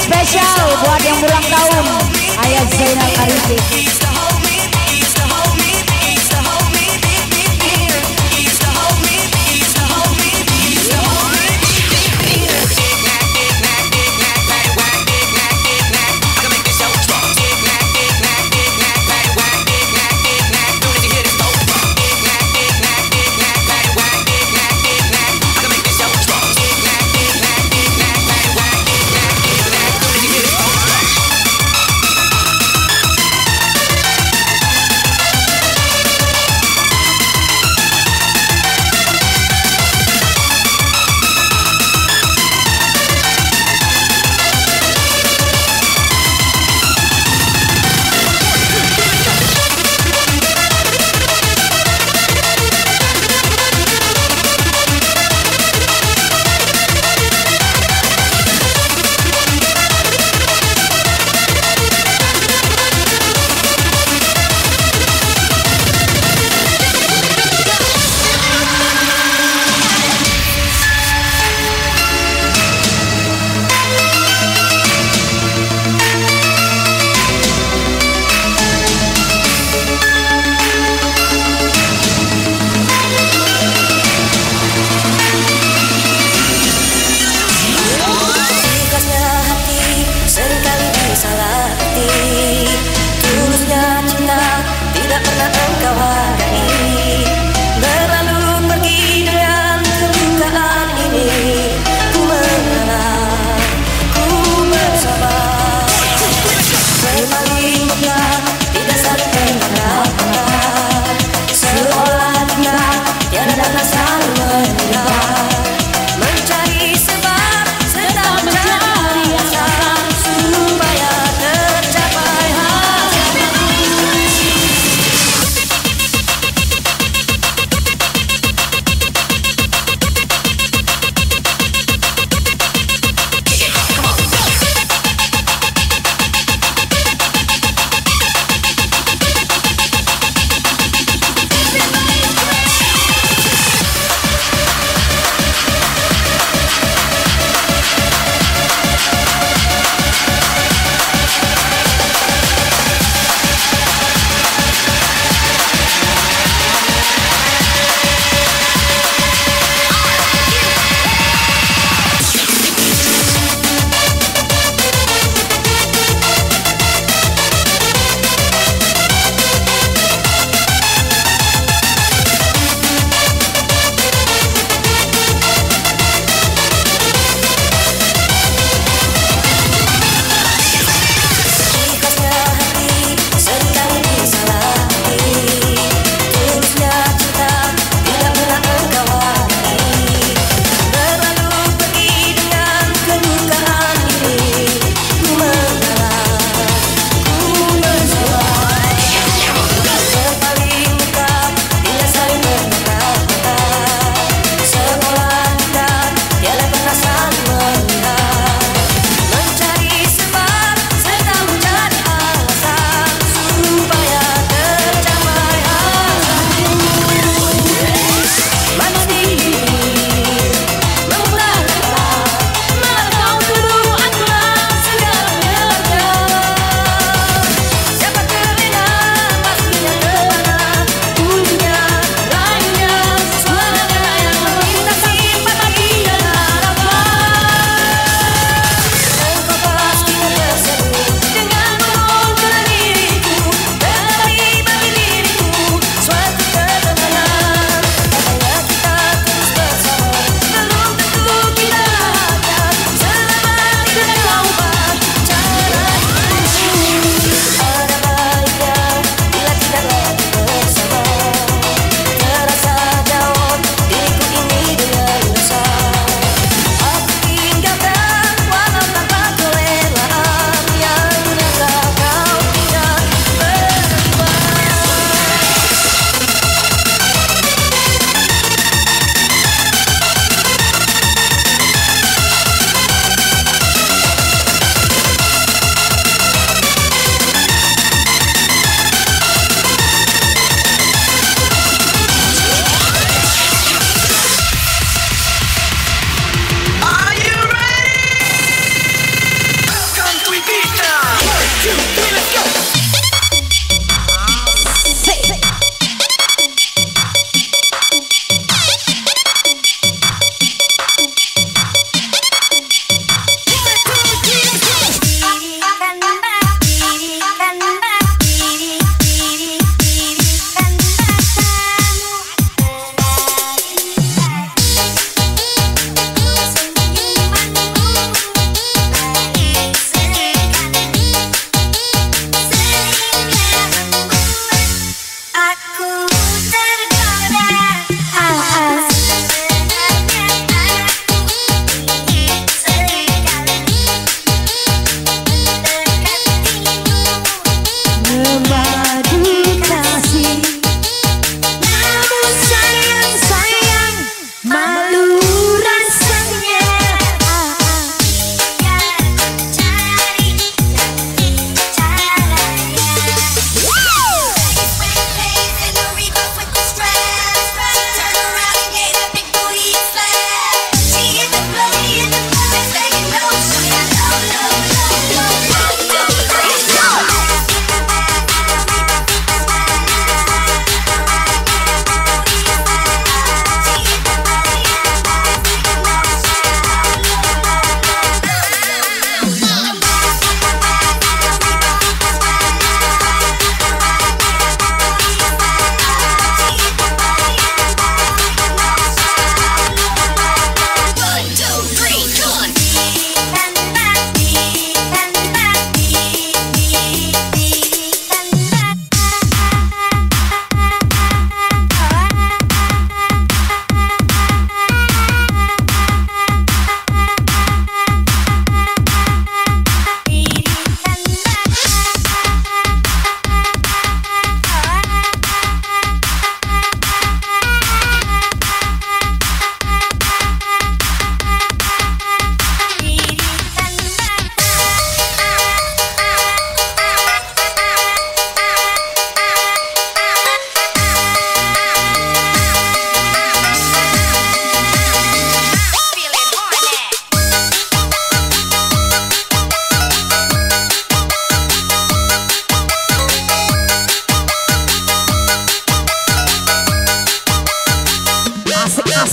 Spesial buat yang ulang tahun Ayah Zainal Arifin.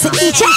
Asik Ica.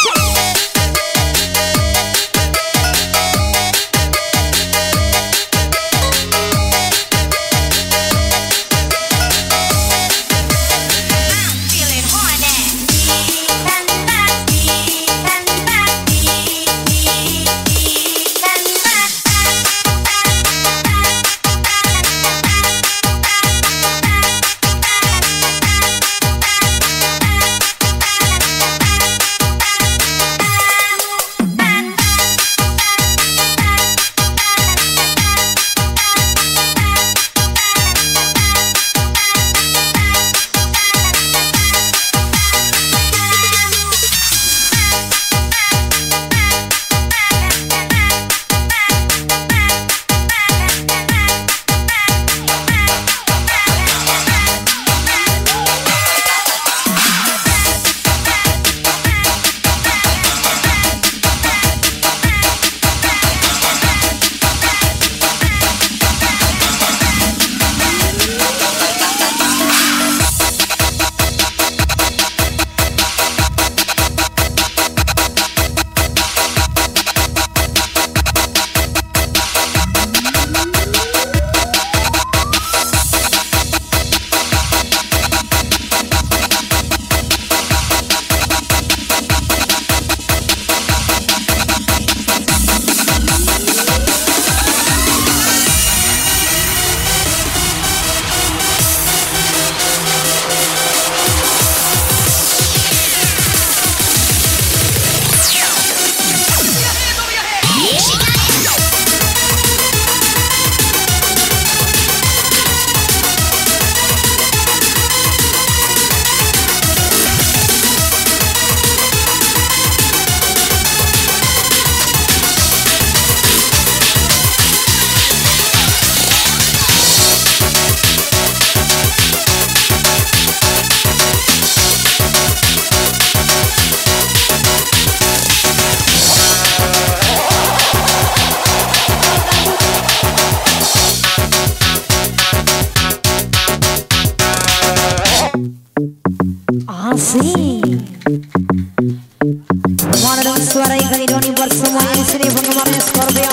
Asik. Mana dong suara yang kali doni buat semua yang sini penggemarnya Scorpio.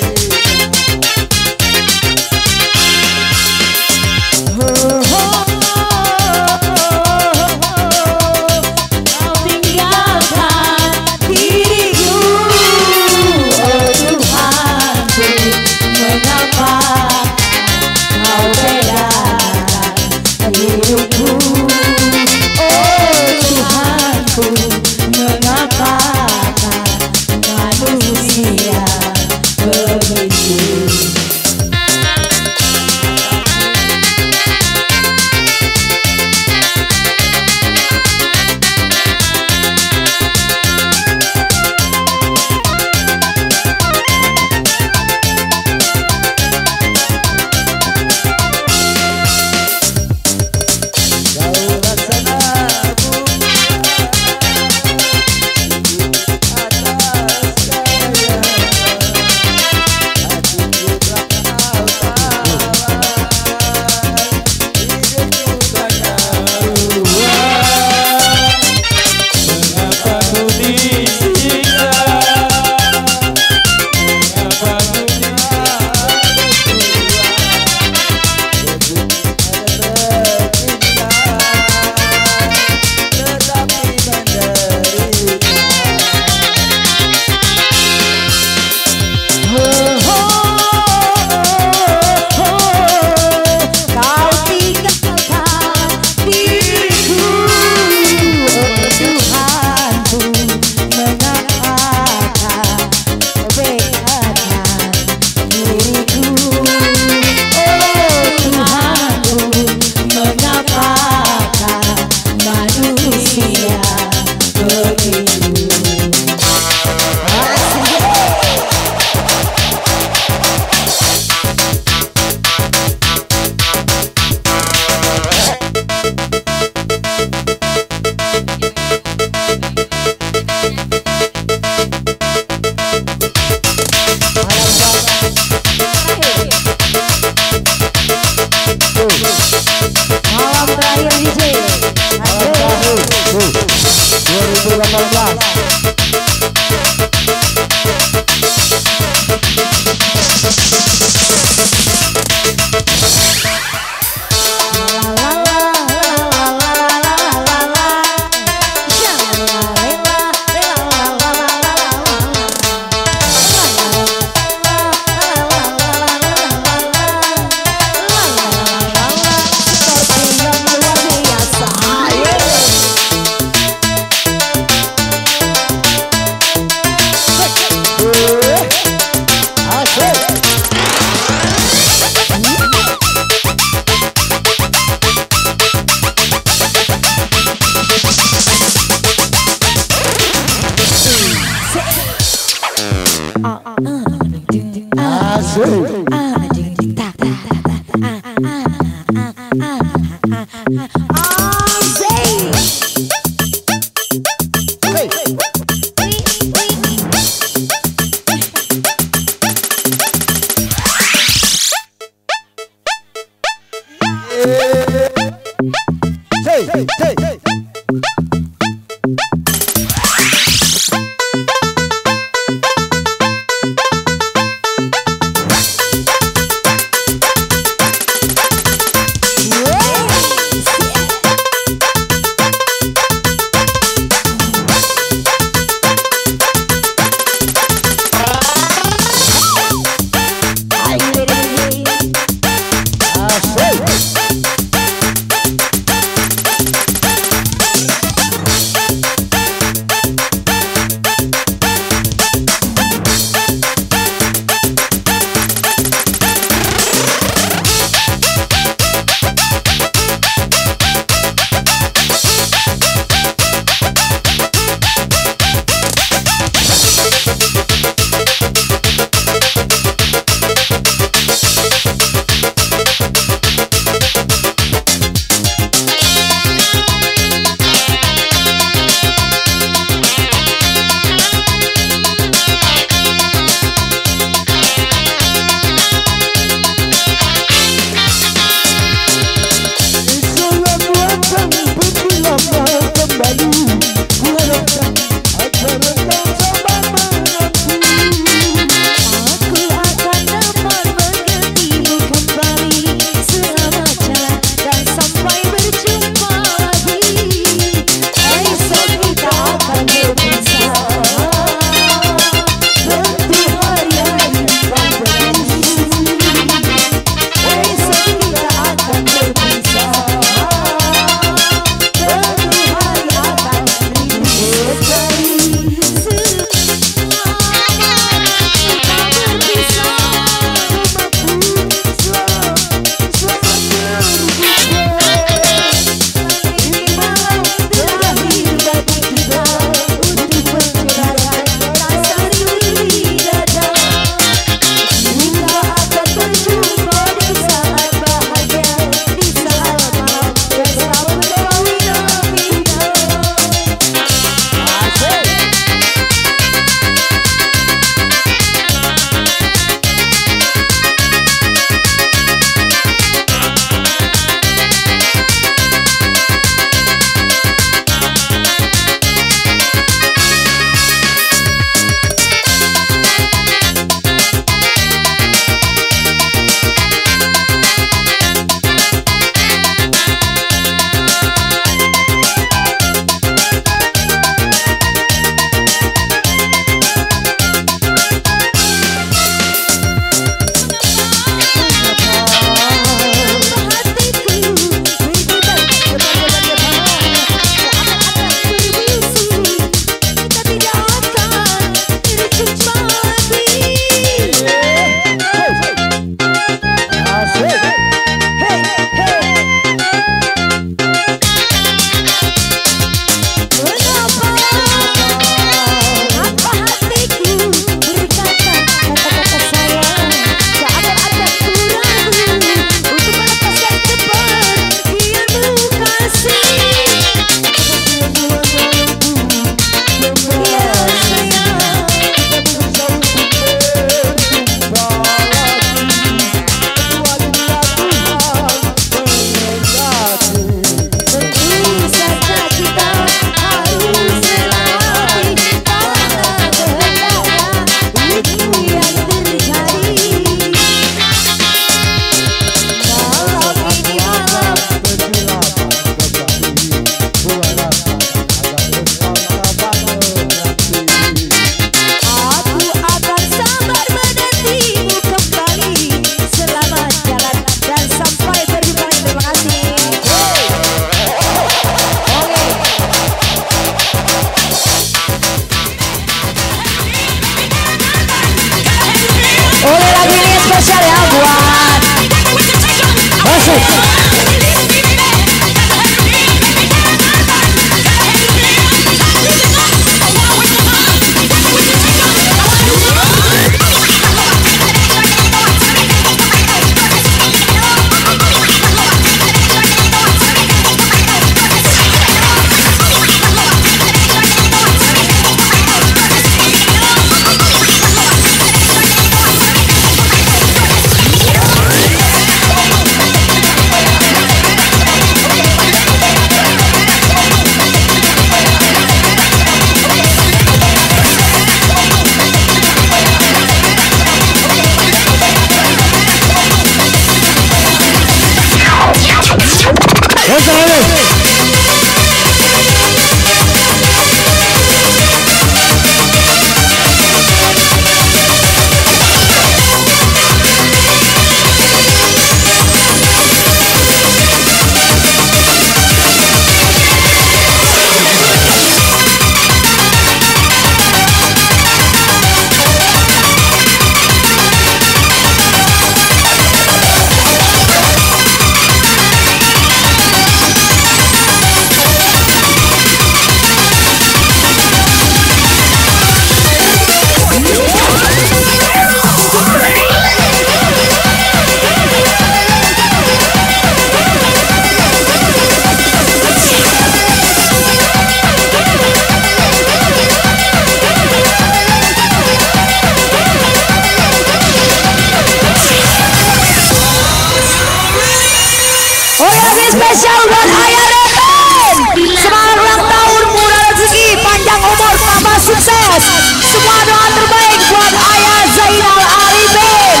Spesial buat Ayah Repin. Semangat ulang tahun, murah rezeki, panjang umur, tambah sukses. Semua doa terbaik buat Ayah Zainal Arifin.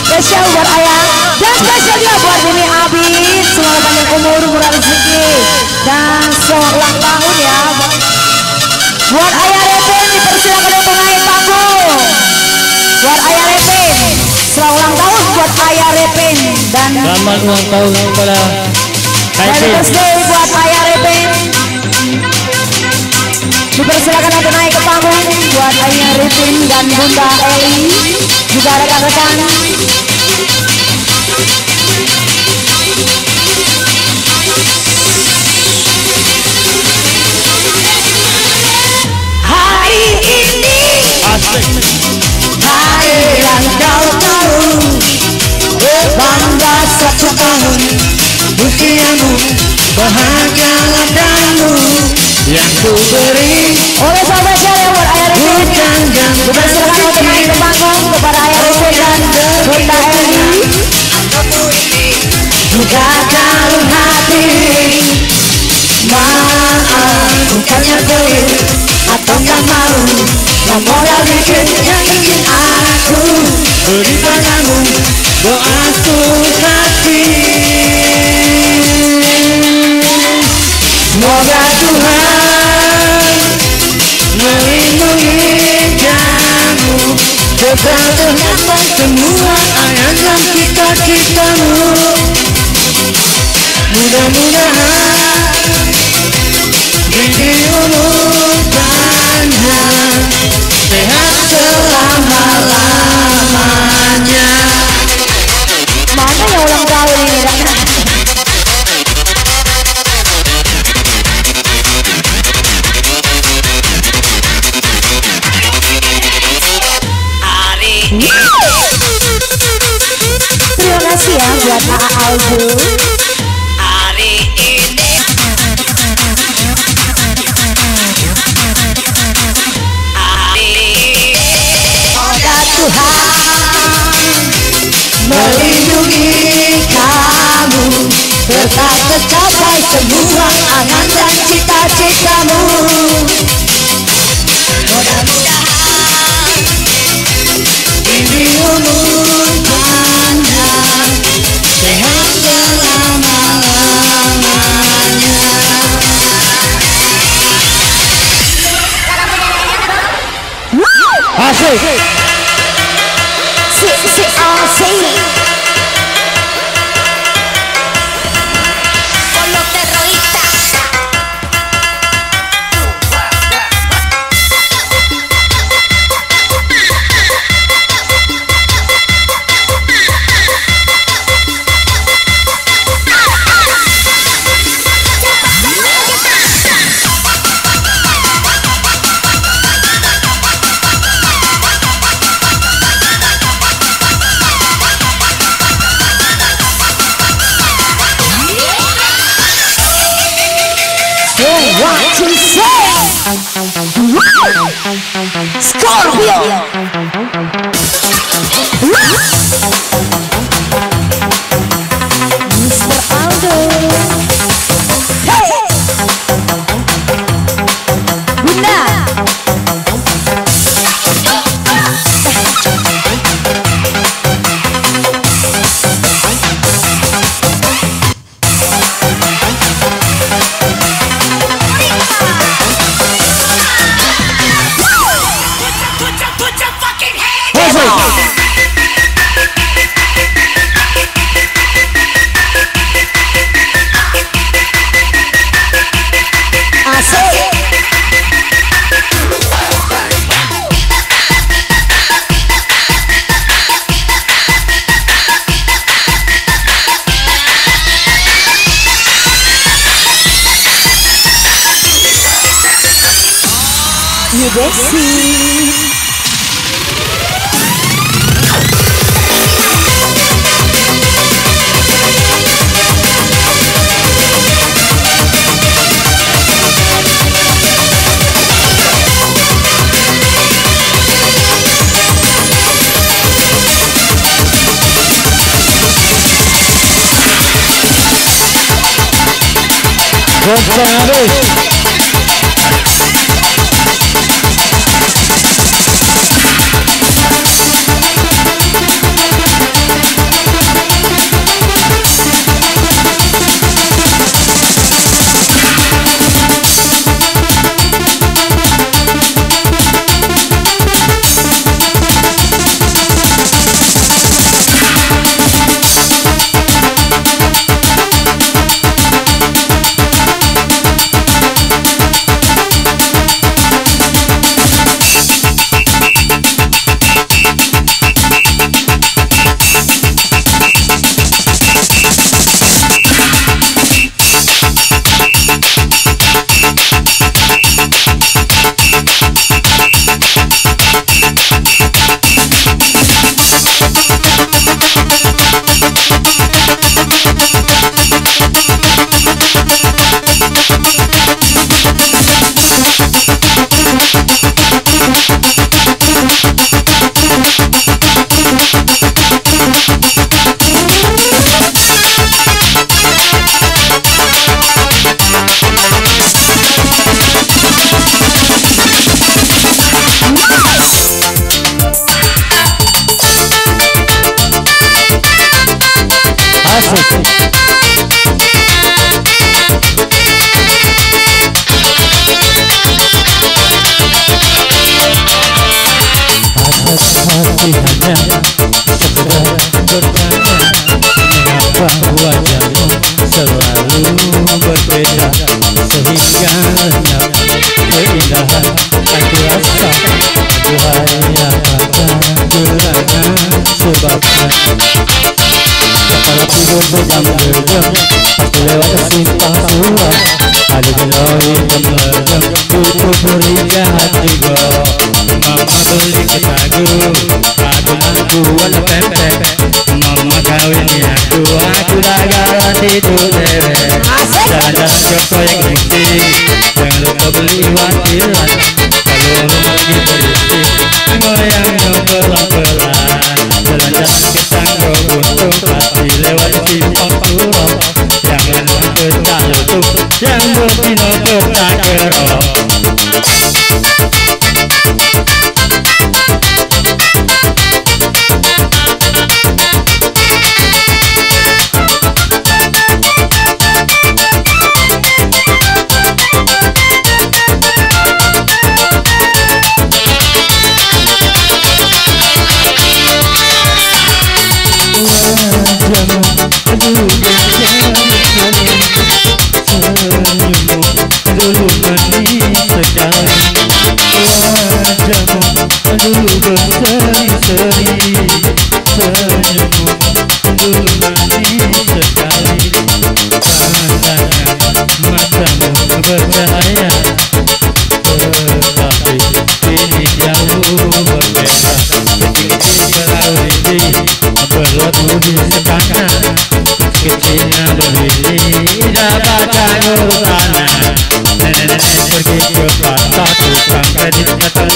Spesial buat Ayah dan spesial juga buat Bumi Abid. Semoga panjang umur, murah rezeki dan selamat ulang tahun ya. Buat Ayah Repin dipersilakan untuk naik panggung. Buat Ayah Repin, selamat ulang tahun buat Ayah Repin dan selamat ulang tahun kepada Happy birthday buat Ayah Repin. Dipersilakan untuk naik ke panggung buat Ayah Repin dan Bunda Eli juga rekan-rekan. Hari ini hari yang kau tahu, bangga 1 tahun usiamu, bahagialah kamu yang ku beri. Oleh sahabat yang buat Ayah Repin, dipersilakan untuk naik ke panggung kepada Ayah Repin dan Bunda Eli. Juga kalung hati, maaf bukannya pelit atau gak mau, yang modal dikit yang ingin aku beri padamu doa sukati. Semoga Tuhan melindungi kamu, tetap dengan semua ayat cita-citamu. Mudah-mudahan diri umur panjang, sehat selama-lamanya. Mana yang ulang tahun ini? Terima kasih ya buat A.A. Albu. Hari ini semoga Tuhan melindungi kamu, tetap tercapai semua angan dan cita-citamu. Mudah-mudahan ini umur panjang, sehat selama-lamanya. Asik. Asik. Scorpio. Mr. Aldo. Hey. Bunda. You Desi. González. Hati hanya sekedar bertanya, mengapa wajahmu selalu berbeda, sehingga lenyap keindahan aku rasa. Duhai apakah gerangan sebabnya? Kepala tidur berjam-jam, aku lewat simpang suara, ada geloi pemerjam, tutup beriga hati gua. Mama beli ketagu, aku mampu wala pempek. Mama kawin aku dah garanti tu dewe. Jalan-jalan ke proyek mesti, jangan lupa beli watilan. Kalau lagi berisi, goyang pelan-pelan. Jalan-jalan ke Tanggo Buntung, hati lewat simpang Purong. Jangan lupa tak lutup, yang berbina bertak kerong. Dulu manis sekali wajahmu, dulu berseri-seri senyummu, dulu manis sekali pandangan matamu bercahaya, tetapi kini jauh berbeda. Kecil-kecil berawili berbuat budi sepakat, kecilnya berbili dapatkan urutannya. Nenek pergi ke pasar, tukang kredit datang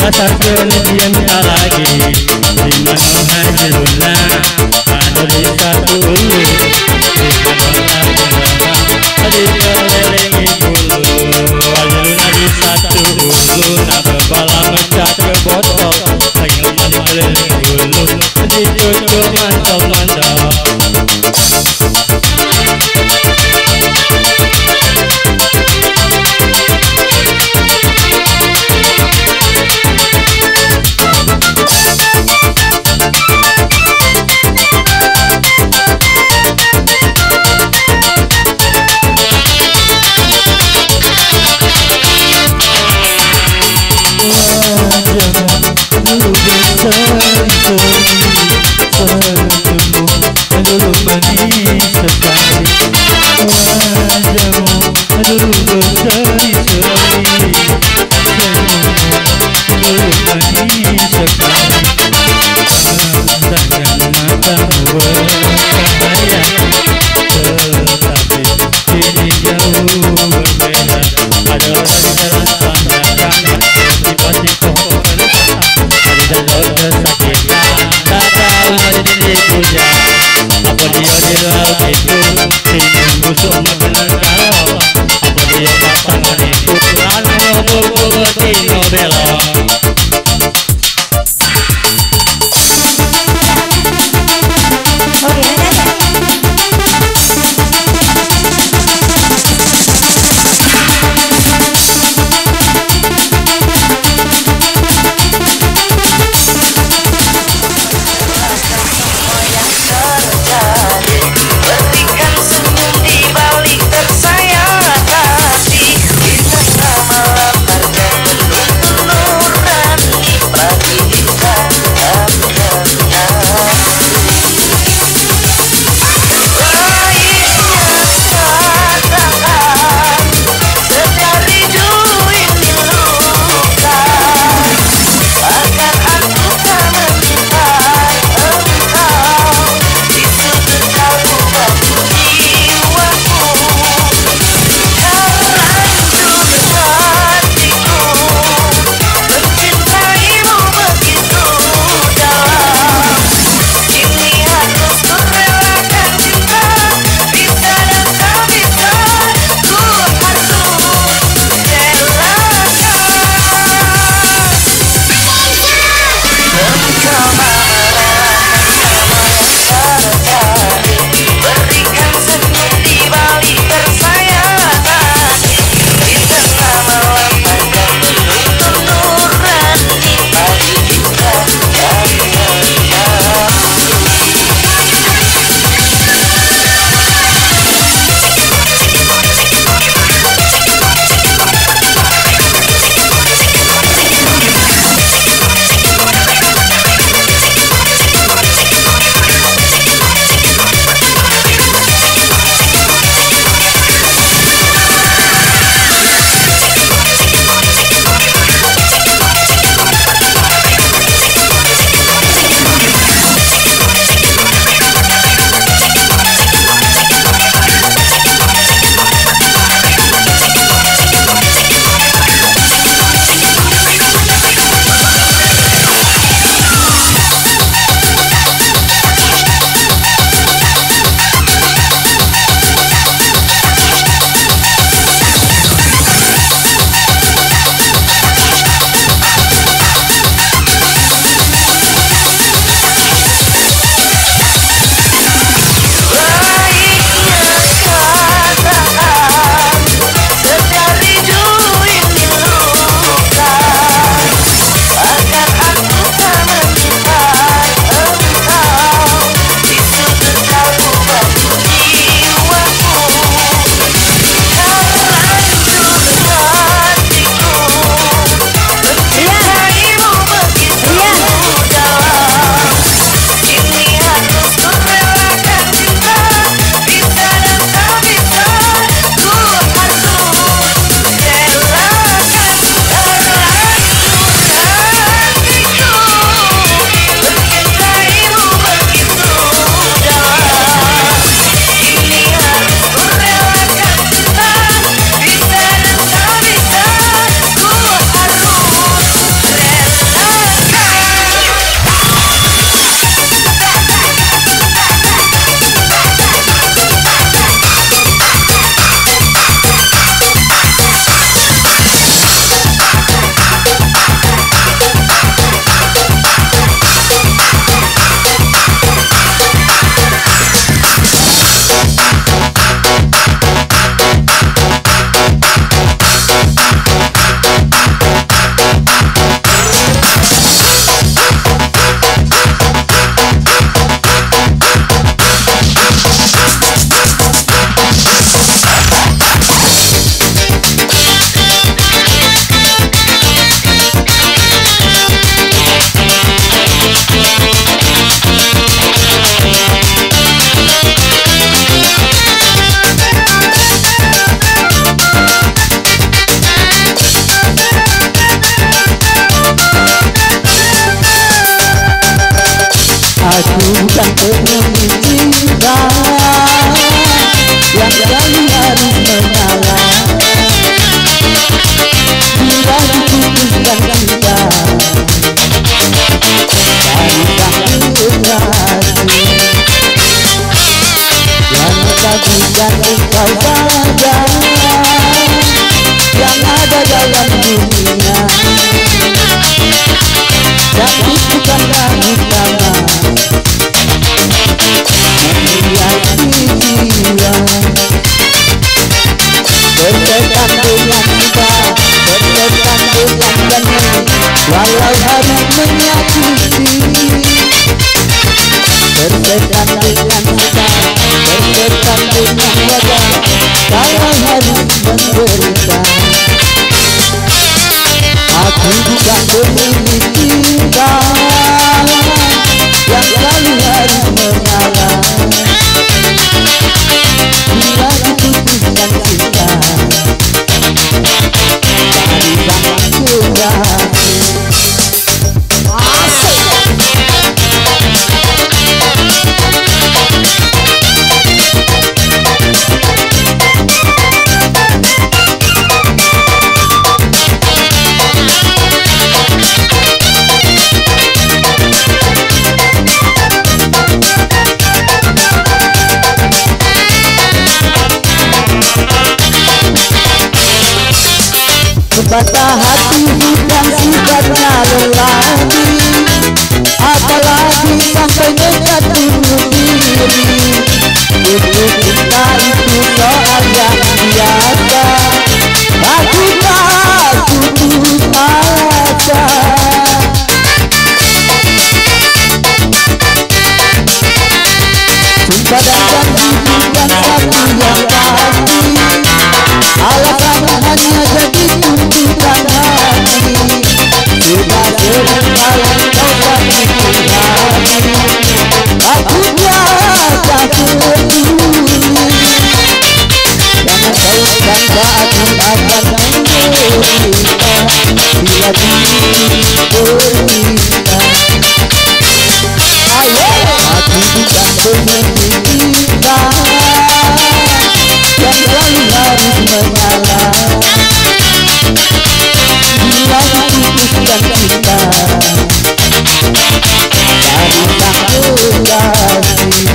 dasar kelebihan tak lagi di mana hasilnya ada di satu ulu di mana ada di kelilingi bulu hasilnya di satu ulu nak bala mecah ke botol lagi lemah kelilingi bulu di cucuk mantap-mantap. Tersayang hati di tengah malam harga belum penuh cinta yang selalu harus menyala. Bila diputuskan kita dari sang kekasih, yang menjadikan engkau saja yang ada dalam dunia, tapi bukanlah utama memiliki jiwa. Bertekan dengan kita, bertekan dengan janji, walau harus menyakiti. Bertekan dengan kita, bertekan dengan wajah, walau harus menderita. Aku bukan pemilik cinta yang selalu harus mengalah. Bila diputuskan cinta dari sang kekasih. Patah hati bukan sifatnya lelaki, apalagi sampai nekat bunuh diri. Untuk kita itu soal yang biasa, aku tak putus asa. Sumpah dan janji bukan satu yang pasti, alasannya hanya jadi tuntutan hati. Sudah sering kali kau sakiti hati, aku tiada peduli. Jangan kau sangka aku akan menderita bila diriku bercinta. Aku bukan pemilik cinta yang selalu harus menyala. Bila diputuskan cinta dari sang kekasih.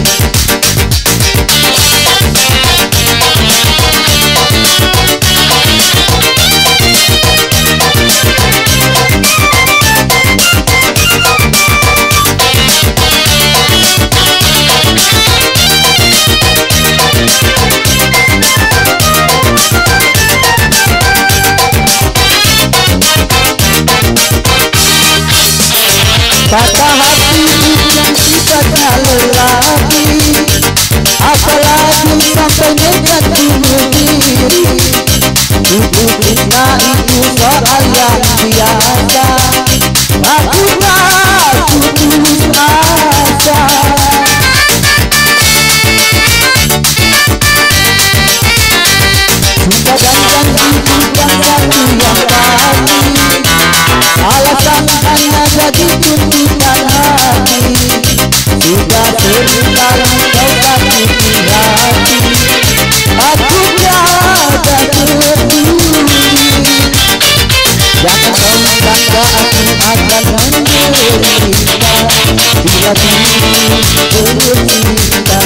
Patah hati bukan sifatnya lelaki, apalagi sampai nekat bunuh diri. Untuk kita itu soal yang biasa, aku tak putus asa. Sumpah dan janji bukan satu yang pasti, alasan hanya jadi tuntutan hati. Sudah sering kali kau sakiti hati, aku tiada peduli. Jangan kau sangka aku akan menderita bila diriku bercinta.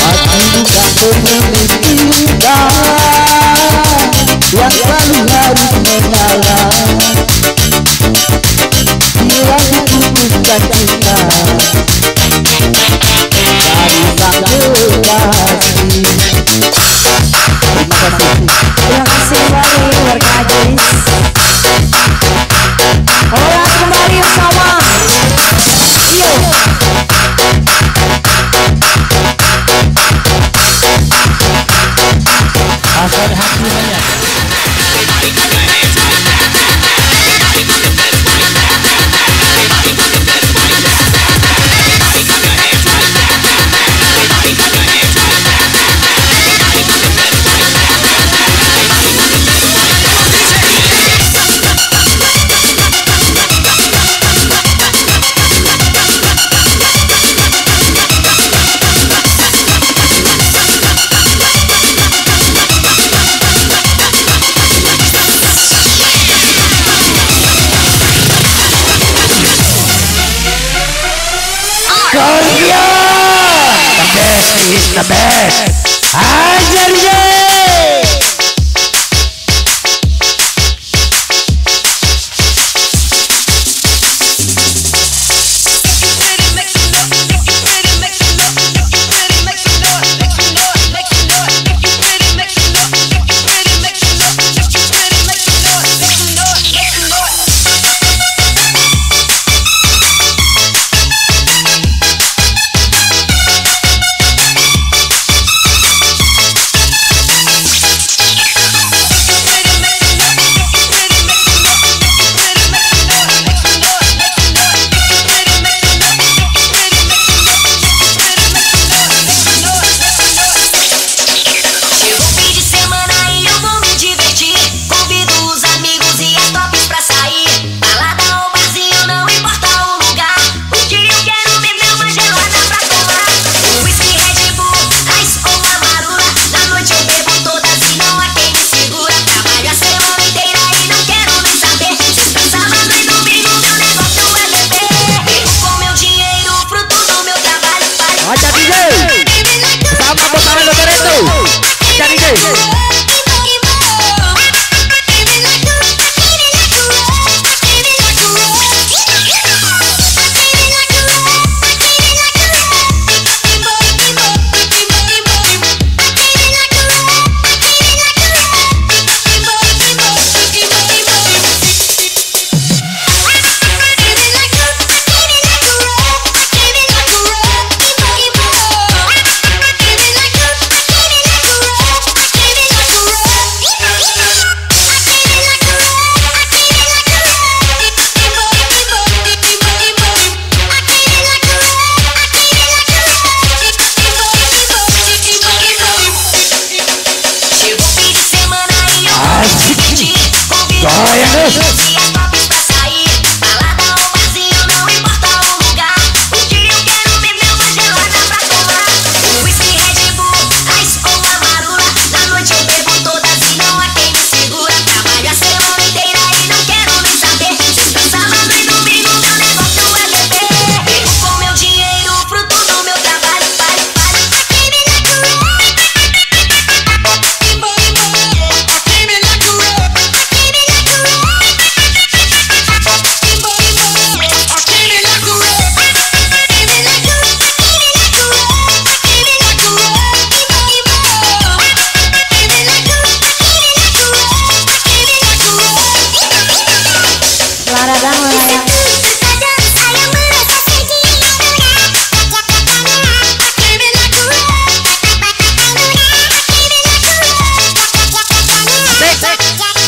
Aku bukan pemilik cinta yang selalu harus menyala. Bila diputuskan cinta dari sang kekasih. Terima kasih kembali warga Jais. Olah kembali bersama Iyo. Asal hati saya. Ajar ye.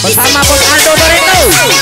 Bersama Bos Aldo Dorito.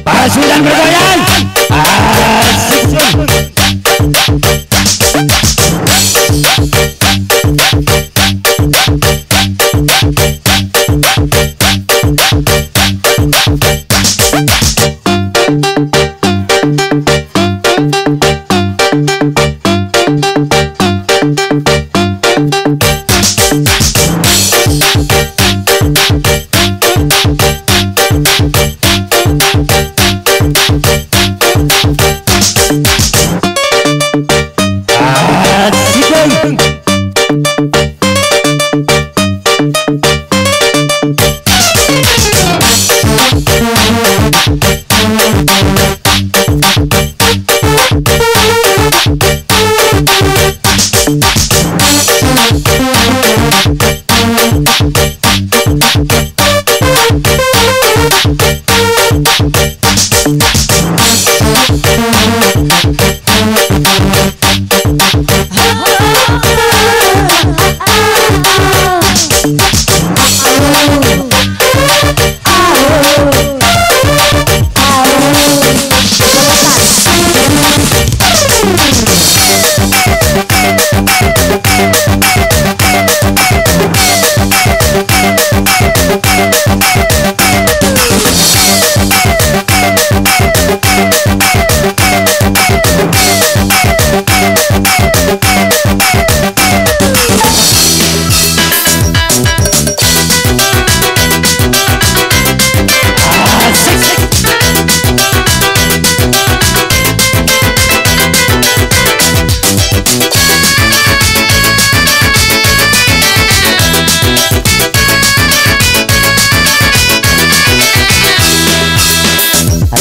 Pasukan bergoyang.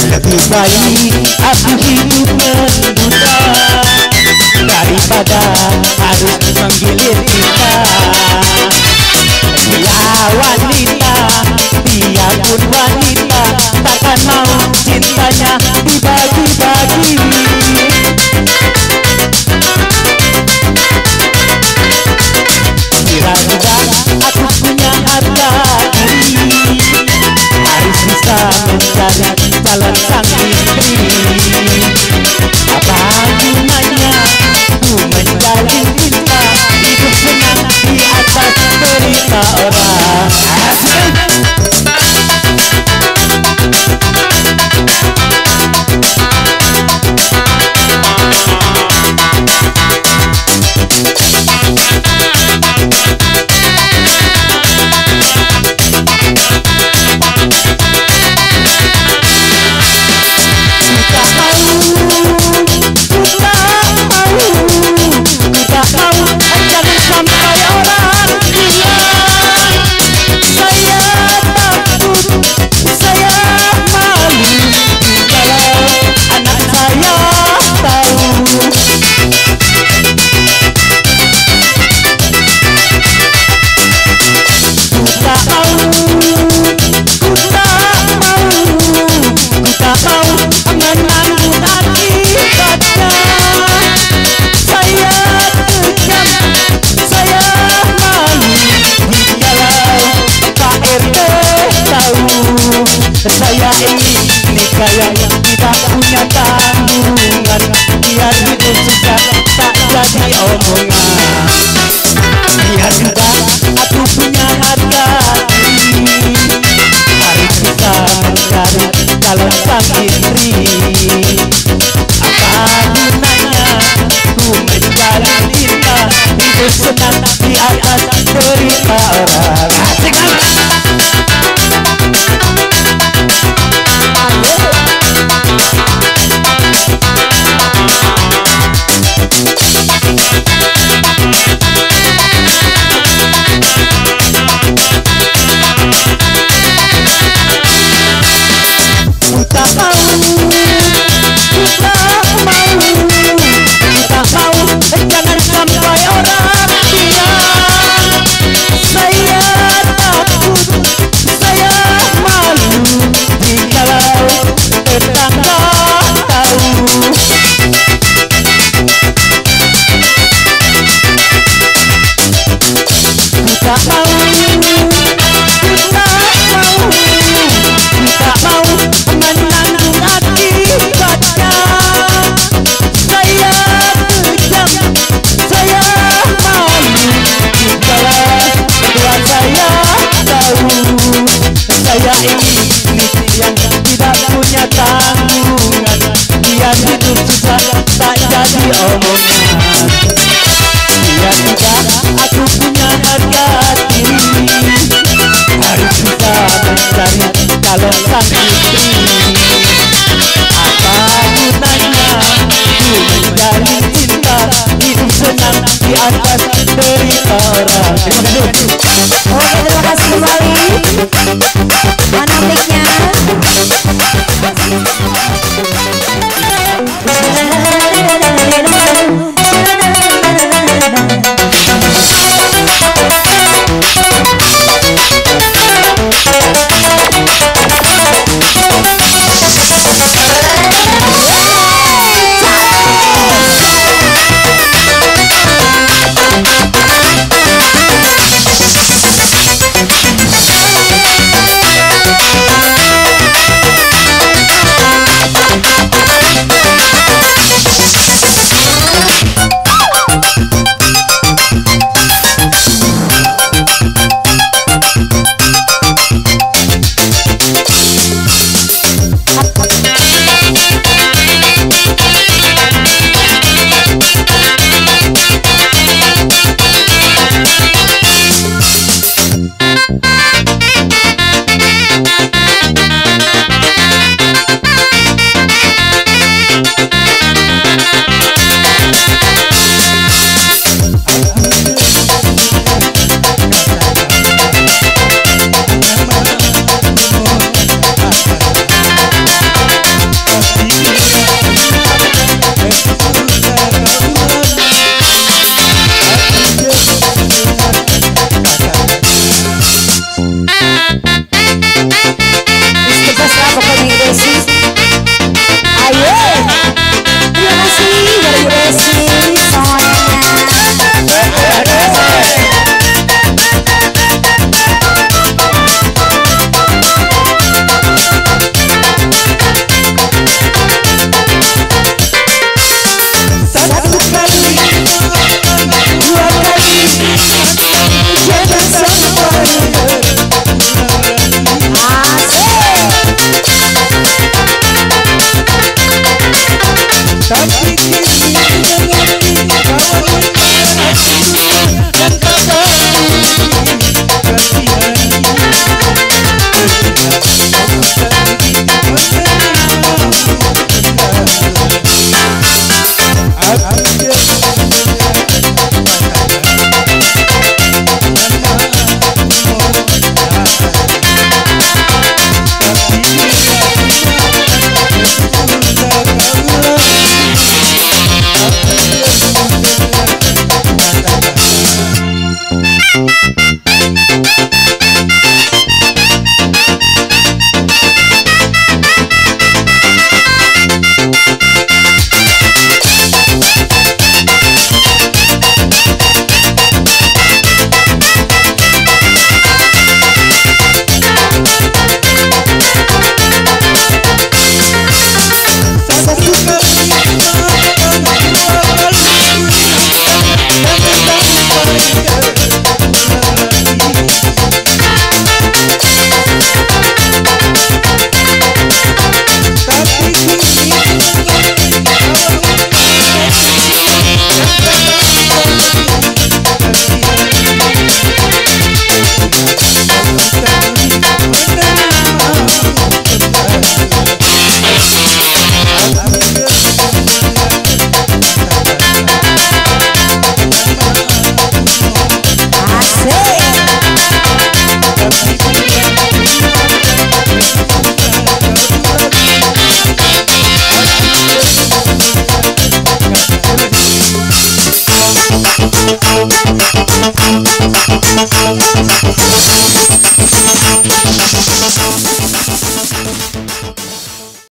Lebih baik aku hidup menduga daripada harus menggilir kita. Dia wanita, dia pun wanita, takkan mau cintanya dibagi-bagi. Kira juga aku punya harga diri, harus bisa mencari calon sang istri. Apa gunanya ku menjalin cinta, hidup senang di atas derita orang. Asik. itu senang di atas derita orang. Asik kan? Jangan sampai orang bilang saya takut, saya malu jikalau tetangga tahu. Kita mau, kita mau menanggung akibatnya. Saya kejam, saya malu jikalau kedua saya tahu. Saya ini yang tidak punya tanggungan, biar hidup susah tak jadi omongan. Biar tidak aku punya harga diri, harus bisa mencari calon sang istri. Apa gunanya ku menjalin cinta, hidup senang di atas derita orang. Oke, terima kasih kembali. Mana mic-nya?